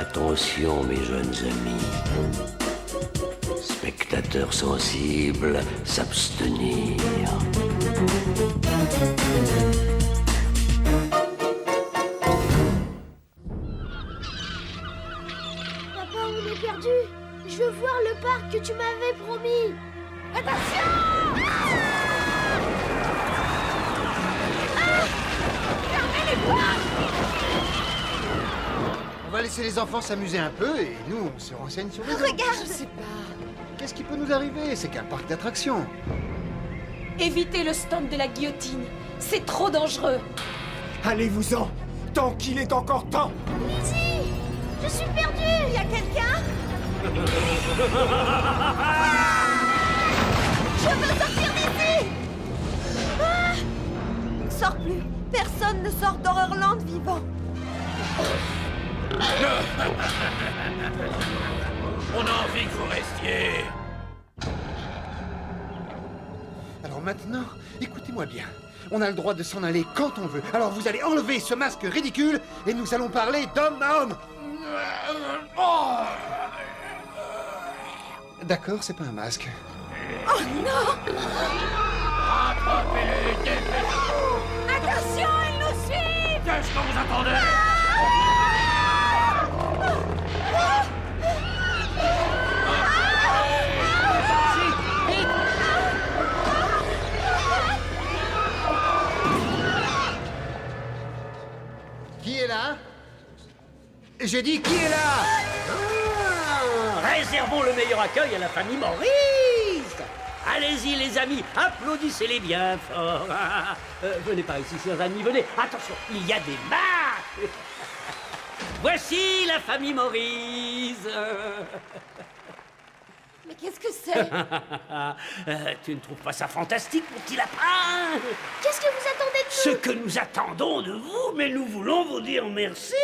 Attention, mes jeunes amis. Spectateurs sensibles, s'abstenir. Papa, on est perdu. Je veux voir le parc que tu m'avais promis. Attention! Fermez les portes! On va laisser les enfants s'amuser un peu et nous, on se renseigne sur les autres. Regarde! Je sais pas. Qu'est-ce qui peut nous arriver? C'est qu'un parc d'attractions. Évitez le stand de la guillotine. C'est trop dangereux. Allez-vous-en, tant qu'il est encore temps. Lizzie! Je suis perdue! Y a quelqu'un? Je veux sortir d'ici! On ne sort plus. Personne ne sort d'Horrorland vivant. On a envie que vous restiez. Alors maintenant, écoutez-moi bien. On a le droit de s'en aller quand on veut. Alors vous allez enlever ce masque ridicule et nous allons parler d'homme à homme. D'accord, c'est pas un masque. Oh non! Attrapez-les, dépêchez-vous. Attention, ils nous suivent! Qu'est-ce que vous attendez? Qui est là? J'ai dit qui est là? Réservons le meilleur accueil à la famille Maurice. Allez-y les amis, applaudissez-les bien fort. Venez par ici chers amis, venez. Attention, il y a des masques. Voici la famille Maurice. Mais qu'est-ce que c'est? Tu ne trouves pas ça fantastique, mon petit lapin? Qu'est-ce que vous attendez de Ce nous? que nous attendons de vous, mais nous voulons vous dire merci.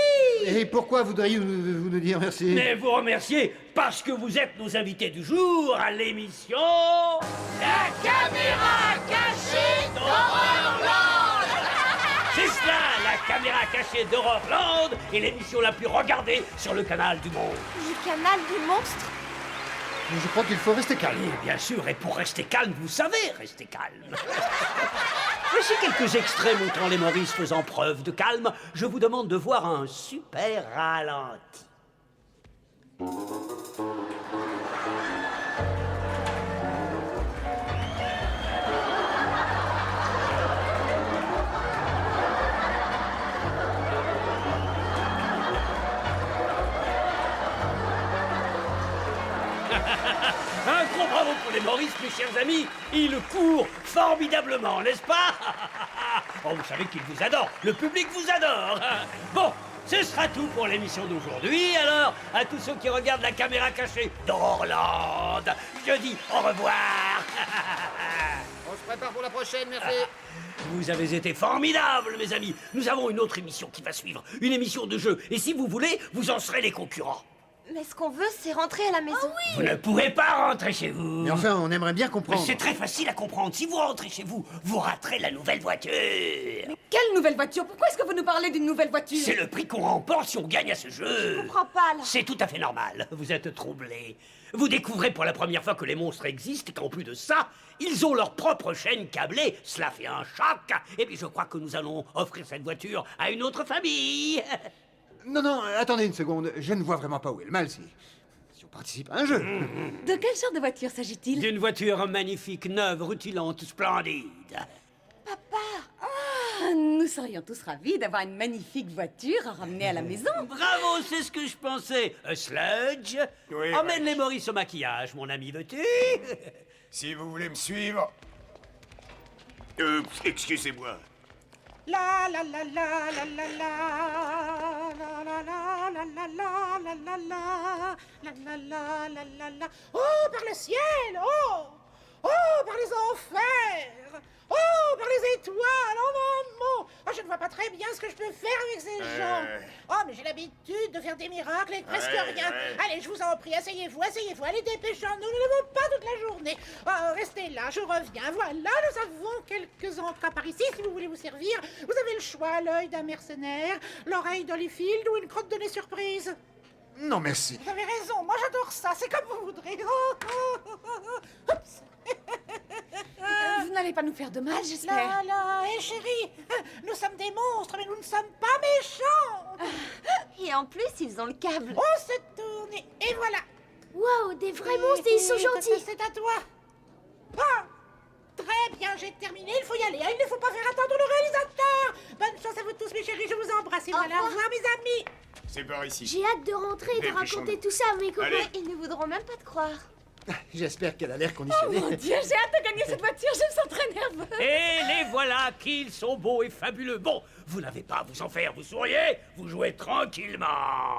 Et pourquoi voudriez-vous nous dire merci? Mais vous remercier parce que vous êtes nos invités du jour à l'émission... La caméra cachée d'Horrorland. C'est cela, la caméra cachée d'Horrorland est l'émission la plus regardée sur le canal du monde. Du canal du monstre? Je crois qu'il faut rester calme. Et bien sûr, et pour rester calme, vous savez rester calme. Voici quelques extraits montrant les Maurice faisant preuve de calme. Je vous demande de voir un super ralenti. Un gros bravo pour les Maurice, mes chers amis. Ils courent formidablement, n'est-ce pas? Oh, vous savez qu'ils vous adorent. Le public vous adore. Bon, ce sera tout pour l'émission d'aujourd'hui. Alors, à tous ceux qui regardent la caméra cachée d'Horrorland, je dis au revoir. On se prépare pour la prochaine, merci. Vous avez été formidables, mes amis. Nous avons une autre émission qui va suivre. Une émission de jeu. Et si vous voulez, vous en serez les concurrents. Mais ce qu'on veut, c'est rentrer à la maison. Vous ne pouvez pas rentrer chez vous. Mais enfin, on aimerait bien Mais comprendre. c'est très facile à comprendre. Si vous rentrez chez vous, vous raterez la nouvelle voiture. Quelle nouvelle voiture? Pourquoi est-ce que vous nous parlez d'une nouvelle voiture? C'est le prix qu'on remporte si on gagne à ce jeu. Je comprends pas, là. C'est tout à fait normal. Vous êtes troublé. Vous découvrez pour la première fois que les monstres existent et qu'en plus de ça, ils ont leur propre chaîne câblée. Cela fait un choc. Et puis je crois que nous allons offrir cette voiture à une autre famille. Non, attendez une seconde. Je ne vois vraiment pas où est le mal si on participe à un jeu. De quel genre de voiture s'agit-il? D'une voiture magnifique, neuve, rutilante, splendide. Ah, nous serions tous ravis d'avoir une magnifique voiture à ramener à la maison. Bravo, c'est ce que je pensais. Sludge, Oui, emmène ouais. les Maurice au maquillage, mon ami, veux-tu? Si vous voulez me suivre. Excusez-moi. La la la la la la la la la la la la la la la la la la la. Oh, par le ciel! Oh! Oh, par les enfers! Oh, par les étoiles! Oh non, non! Oh, je ne vois pas très bien ce que je peux faire avec ces gens! Oh, mais j'ai l'habitude de faire des miracles avec presque rien! Allez, je vous en prie, asseyez-vous, allez, dépêchons-nous, nous n'avons pas toute la journée! Oh, restez là, je reviens, voilà, nous avons quelques entrées par ici, si vous voulez vous servir. Vous avez le choix, l'œil d'un mercenaire, l'oreille d'Holyfield ou une crotte de nez surprise. Non, merci. Vous avez raison, moi j'adore ça, c'est comme vous voudrez. Oups. Vous n'allez pas nous faire de mal, j'espère. Là, hé chérie, nous sommes des monstres, mais nous ne sommes pas méchants. Et en plus, ils ont le câble. On se tourne et voilà. Waouh, des vrais monstres et ils sont gentils. C'est à toi. Ah, très bien, j'ai terminé, il faut y aller. Il ne faut pas faire attendre le réalisateur. Bonne chance à vous tous, mes chéris, je vous embrasse. Et voilà, au revoir, mes amis. C'est par ici. J'ai hâte de rentrer et de raconter tout ça à mes copains. Ils ne voudront même pas te croire. J'espère qu'elle a l'air conditionnée. Mon Dieu, j'ai hâte de gagner cette voiture, je me sens très nerveuse. Et les voilà qu'ils sont beaux et fabuleux. Bon, vous n'avez pas à vous en faire, vous souriez, vous jouez tranquillement.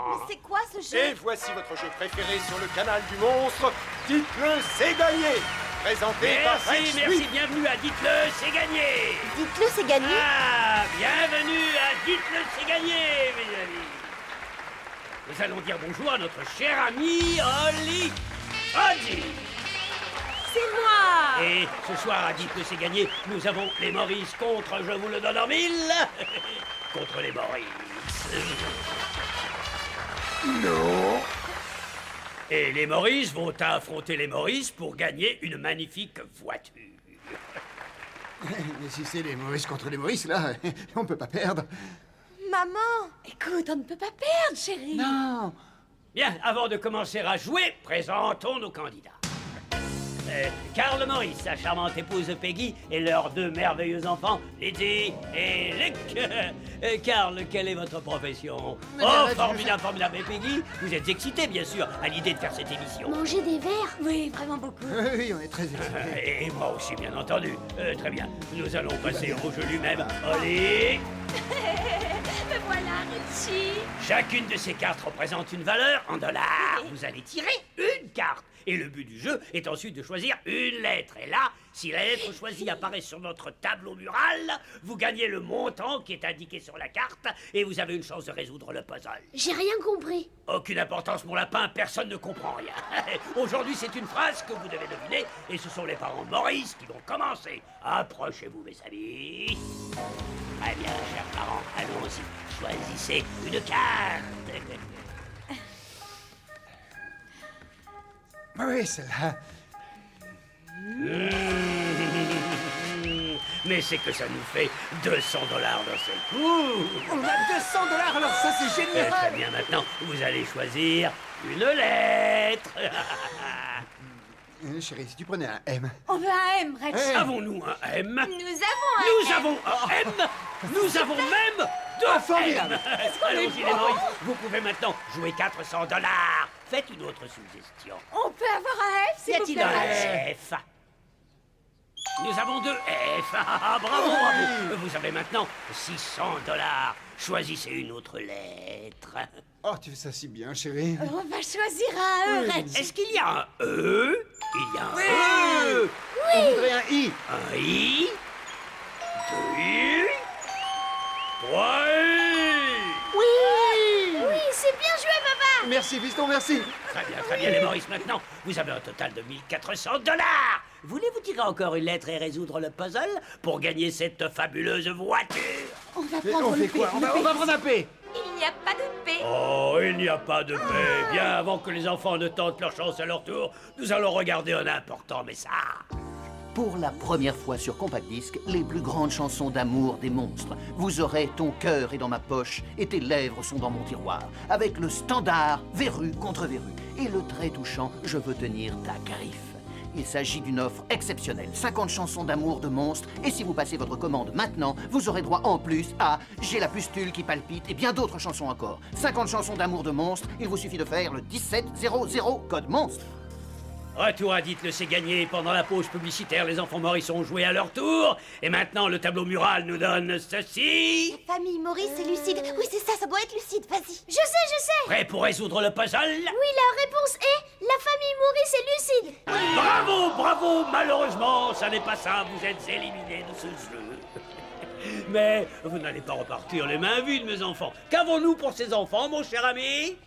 Mais c'est quoi ce jeu? Et voici votre jeu préféré sur le canal du monstre. Dites-le, c'est gagné. Présenté par Rex Merci, Louis. bienvenue à Dites-le, c'est gagné. Dites-le, c'est gagné. Ah, bienvenue à Dites-le, c'est gagné, mes amis. Nous allons dire bonjour à notre cher ami Oli. Oddy. C'est moi. Et ce soir à Dites-le, c'est gagné, nous avons les Maurice contre, je vous le donne en mille, contre les Maurice. Non. Et les Maurice vont affronter les Maurice pour gagner une magnifique voiture. Mais si c'est les Maurice contre les Maurice, là, on peut pas perdre. Maman. Écoute, on ne peut pas perdre, chérie. Non. Bien, avant de commencer à jouer, présentons nos candidats. Karl Maurice, sa charmante épouse Peggy et leurs deux merveilleux enfants, Lydie et Luc. Karl, quelle est votre profession? Oh, formidable, formidable. Et Peggy, vous êtes excité, bien sûr, à l'idée de faire cette émission. Manger des verres? Oui, vraiment beaucoup. Oui, on est très excités. Et moi aussi, bien entendu. Très bien, nous allons passer au jeu lui-même. Allez. Me voilà, Richie. Chacune de ces cartes représente une valeur en dollars. Vous allez tirer une carte. Et le but du jeu est ensuite de choisir une lettre. Et là, si la lettre choisie apparaît sur notre tableau mural, vous gagnez le montant qui est indiqué sur la carte et vous avez une chance de résoudre le puzzle. J'ai rien compris. Aucune importance, mon lapin, personne ne comprend rien. Aujourd'hui, c'est une phrase que vous devez deviner et ce sont les parents Maurice qui vont commencer. Approchez-vous, mes amis. Très bien, chers parents, allons-y. Choisissez une carte. Oui, celle-là. Mais c'est que ça nous fait 200 $ d'un seul coup. On a 200 $, alors ça c'est génial. Très bien, maintenant, vous allez choisir une lettre. Chérie, si tu prenais un M. On veut un M, Rex. Avons-nous un M? Nous Nous avons un M. Nous avons même deux formidable. M. Allons-y, les Maurice. Vous pouvez maintenant jouer 400 $. Faites une autre suggestion. On peut avoir un F, s'il vous plaît, Rex. F. Nous avons deux F. Bravo, bravo. Vous avez maintenant 600 $. Choisissez une autre lettre. Oh, tu fais ça si bien, chérie. On va choisir un E, Rex. Est-ce qu'il y a un E? Il y a un E. On voudrait un I. Un I. Deux I. Trois I. Oui, c'est bien joué, papa. Merci, fiston, merci. Très bien, les Maurice, maintenant, vous avez un total de 1400 $. Voulez-vous tirer encore une lettre et résoudre le puzzle pour gagner cette fabuleuse voiture? On va Mais prendre on le fait P. quoi on va prendre un P. Il n'y a pas de paix. Oh, il n'y a pas de paix. Bien avant que les enfants ne tentent leur chance à leur tour, nous allons regarder un important message. Pour la première fois sur Compact Disc, les plus grandes chansons d'amour des monstres. Vous aurez Ton cœur est dans ma poche et tes lèvres sont dans mon tiroir, avec le standard verrue contre verrue et le très touchant Je veux tenir ta griffe. Il s'agit d'une offre exceptionnelle, 50 chansons d'amour de monstres, et si vous passez votre commande maintenant, vous aurez droit en plus à J'ai la pustule qui palpite et bien d'autres chansons encore. 50 chansons d'amour de monstres, il vous suffit de faire le 1700 code monstre. Retour à Dites-le, c'est gagné. Pendant la pause publicitaire, les enfants Maurice ont joué à leur tour. Et maintenant, le tableau mural nous donne ceci. La famille Maurice est lucide. Oui, c'est ça, ça doit être lucide, vas-y. Je sais. Prêt pour résoudre le puzzle? Oui, la réponse est la famille Maurice est lucide. Bravo, bravo. Malheureusement, ça n'est pas ça. Vous êtes éliminés de ce jeu. Mais vous n'allez pas repartir les mains vides, mes enfants. Qu'avons-nous pour ces enfants, mon cher ami?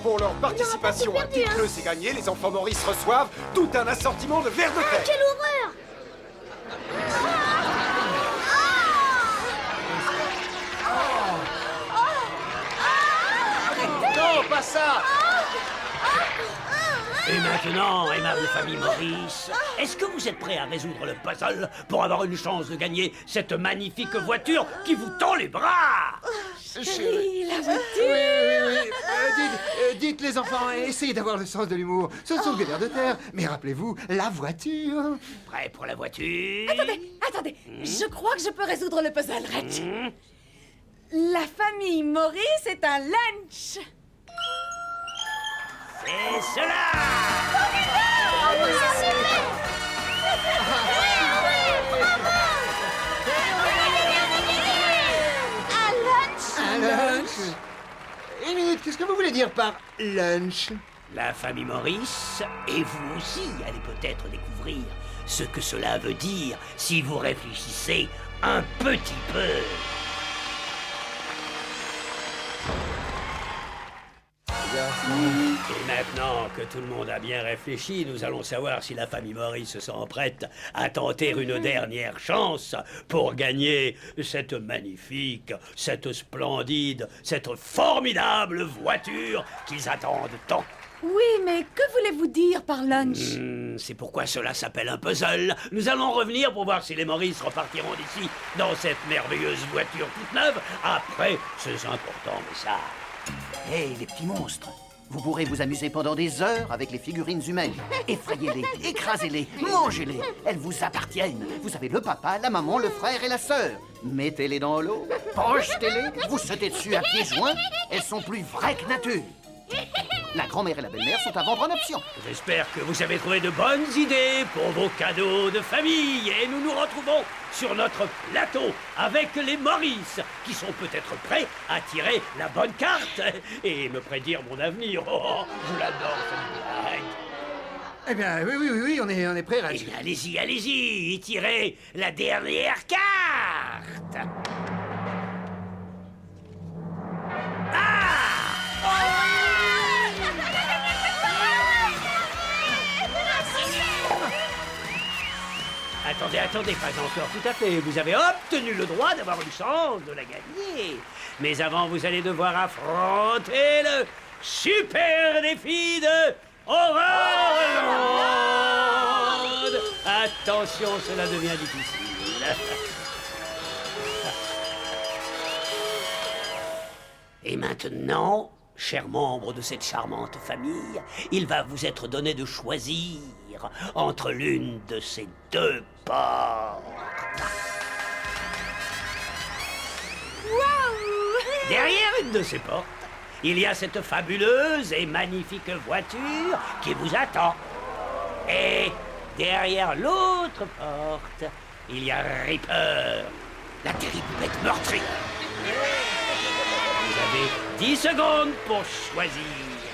Pour leur participation à Dites-le, c'est gagné, les enfants Maurice reçoivent tout un assortiment de verres de terre. Quelle horreur! Arrêtez! Oh, pas ça! Et maintenant, aimable famille Maurice, est-ce que vous êtes prêts à résoudre le puzzle pour avoir une chance de gagner cette magnifique voiture qui vous tend les bras? Chérie, la voiture. Oui. Dites les enfants, essayez d'avoir le sens de l'humour. Ce ne sont que des vers de terre. Mais rappelez-vous, la voiture. Prêt pour la voiture? Attendez, je crois que je peux résoudre le puzzle, Reg. La famille Maurice est un lunch. C'est cela! Un lunch. Une minute, qu'est-ce que vous voulez dire par lunch? La famille Maurice, et vous aussi allez peut-être découvrir ce que cela veut dire si vous réfléchissez un petit peu. Et maintenant que tout le monde a bien réfléchi, nous allons savoir si la famille Maurice se sent prête à tenter une dernière chance pour gagner cette magnifique, cette splendide, cette formidable voiture qu'ils attendent tant. Oui, mais que voulez-vous dire par lunch? C'est pourquoi cela s'appelle un puzzle. Nous allons revenir pour voir si les Maurice repartiront d'ici dans cette merveilleuse voiture toute neuve après ces importants messages. Hey, les petits monstres! Vous pourrez vous amuser pendant des heures avec les figurines humaines. Effrayez-les, écrasez-les, mangez-les. Elles vous appartiennent. Vous avez le papa, la maman, le frère et la sœur. Mettez-les dans l'eau, projetez-les, vous sautez dessus à pieds joints. Elles sont plus vraies que nature. La grand-mère et la belle-mère sont à vendre en option. J'espère que vous avez trouvé de bonnes idées pour vos cadeaux de famille. Et nous nous retrouvons sur notre plateau avec les Maurice, qui sont peut-être prêts à tirer la bonne carte et me prédire mon avenir. Oh, je l'adore, cette blague. Eh bien, oui, on est prêts, Eh Reg. bien, allez-y, tirez la dernière carte. Attendez, pas encore tout à fait. Vous avez obtenu le droit d'avoir une chance de la gagner. Mais avant, vous allez devoir affronter le super défi de Overlord. Attention, cela devient difficile. Et maintenant, chers membres de cette charmante famille, il va vous être donné de choisir entre l'une de ces deux portes. Derrière une de ces portes, il y a cette fabuleuse et magnifique voiture qui vous attend. Et derrière l'autre porte, il y a Reaper, la terrible bête meurtrière. Vous avez 10 secondes pour choisir.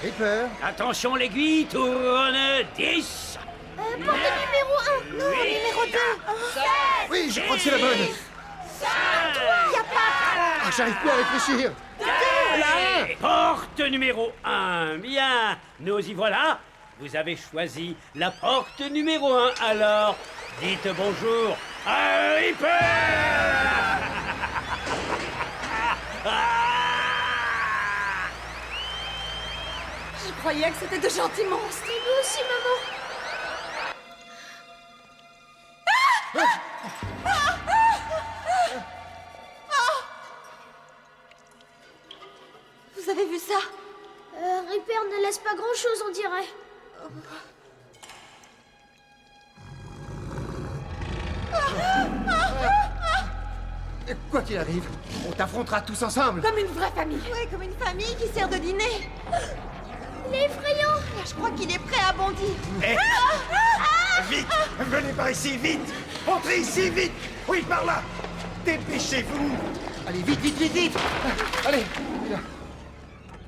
Reaper. Attention, l'aiguille tourne. 10. Porte numéro 1. Non, numéro 2. Oui, je crois que c'est la bonne. Ah, j'arrive plus à réfléchir. Allez, porte numéro 1. Bien, nous y voilà. Vous avez choisi la porte numéro 1. Alors, dites bonjour à Reaper. Je croyais que c'était de gentils monstres. Et nous aussi, maman. Vous avez vu ça? Reaper ne laisse pas grand-chose, on dirait. Quoi qu'il arrive, on t'affrontera tous ensemble. Comme une vraie famille. Oui, comme une famille qui sert de dîner. Il est effrayant. Je crois qu'il est prêt à bondir. Vite! Venez par ici, vite! Entrez ici, vite! Oui, par là! Dépêchez-vous! Allez, vite. Allez.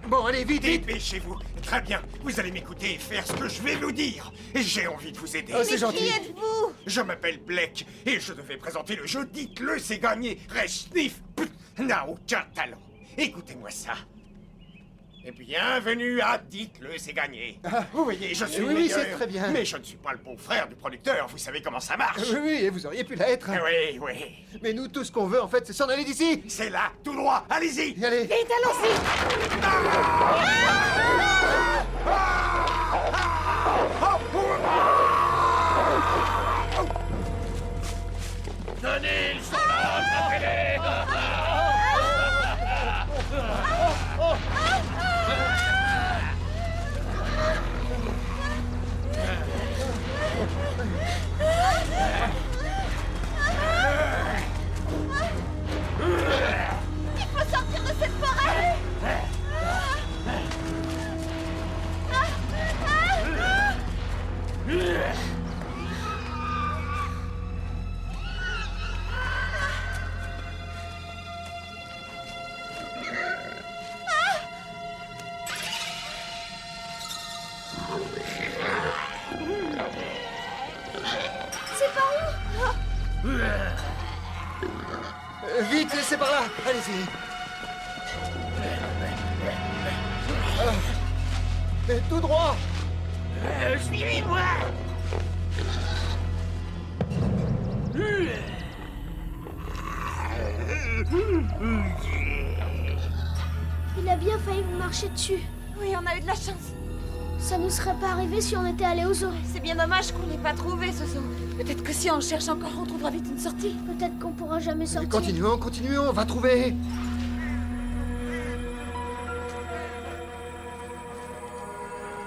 Bon, allez, vite. Dépêchez-vous! Très bien, vous allez m'écouter et faire ce que je vais vous dire. Et j'ai envie de vous aider. Oh, c'est Qui gentil. êtes-vous? Je m'appelle Blake et je devais présenter le jeu. Dites-le, c'est gagné. Resniff n'a aucun talent. Écoutez-moi ça. Et bienvenue à Dites-le, c'est gagné. Vous voyez, je suis Oui, le meilleur, c'est très bien. mais je ne suis pas le beau-frrère du producteur. Vous savez comment ça marche. Oui, et vous auriez pu l'être. Oui. Mais nous, tout ce qu'on veut, en fait, c'est s'en aller d'ici. C'est là, tout droit. Allez-y. Allez. Vite, allons-y. vite, c'est par là. Allez-y. Mais tout droit. Suivez-moi. Il a bien failli vous marcher dessus. Oui, on a eu de la chance. Ça nous serait pas arrivé si on était allé au zoo. C'est bien dommage qu'on l'ait pas trouvé, ce zoo. Peut-être que si on cherche encore, on trouvera vite une sortie. Peut-être qu'on pourra jamais sortir. Continuons, continuons, on va trouver.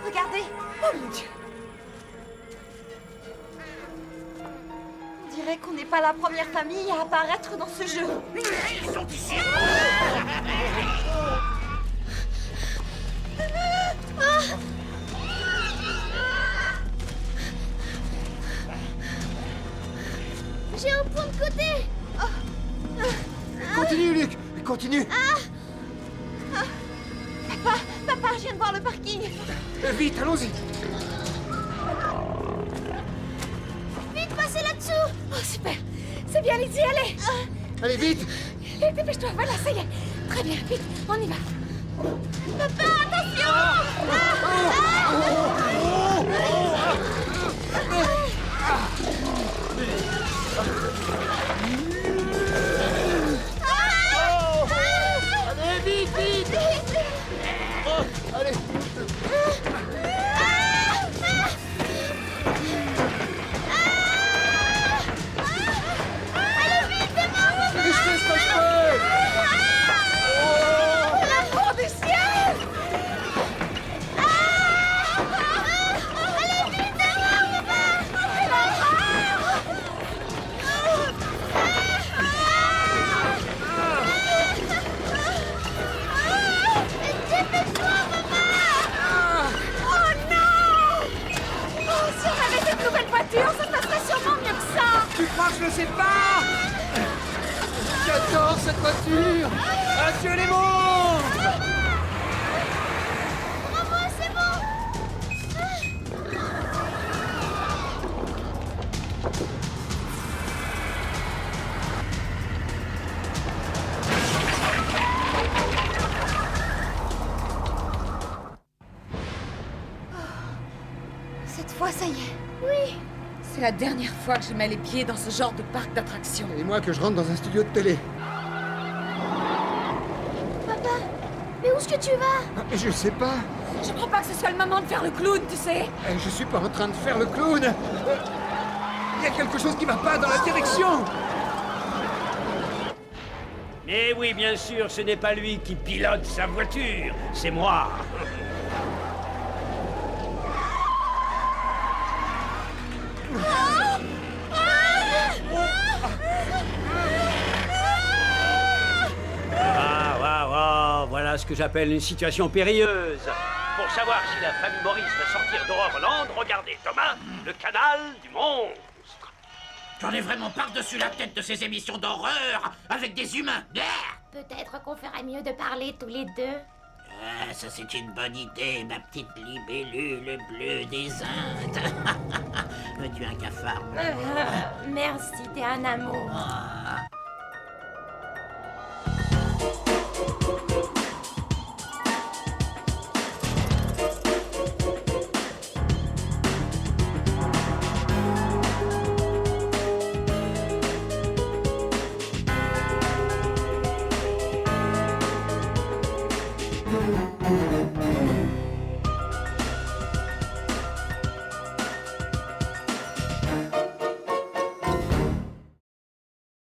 Regardez. Oh mon Dieu. On dirait qu'on n'est pas la première famille à apparaître dans ce jeu. Ils sont ici. J'ai un point de côté. Continue, Luc, continue. Papa, je viens de voir le parking. Vite, allons-y. Vite, passez là-dessous. Oh, super. C'est bien, Lizzie, allez. Allez, vite. Vite, dépêche-toi. Voilà, ça y est. Très bien, vite, on y va. Papa, attention. Allez, vite, vite. Allez. Je fais ce que je peux. L'amour du ciel. Oh non. Oh, si on avait cette nouvelle voiture, ça se passerait sûrement mieux que ça. Tu crois que je le sais pas? J'adore cette voiture. Adieu les monstres. Bravo, c'est bon. Cette fois, ça y est. Oui. C'est la dernière fois que je mets les pieds dans ce genre de parc d'attractions. Et moi que je rentre dans un studio de télé. Papa, mais où est-ce que tu vas? Je sais pas. Je crois pas que ce soit le moment de faire le clown, tu sais. Je suis pas en train de faire le clown. Il y a quelque chose qui va pas dans la direction. Mais oui, bien sûr, ce n'est pas lui qui pilote sa voiture, c'est moi. Voilà ce que j'appelle une situation périlleuse. Pour savoir si la famille Maurice va sortir d'Horrorland, regardez, Thomas, le canal du monstre. J'en ai vraiment par-dessus la tête de ces émissions d'horreur avec des humains. Peut-être qu'on ferait mieux de parler tous les deux. Ah, ça c'est une bonne idée, ma petite libellule bleue des Indes. Veux-tu un cafard? Merci, t'es un amour. Ah.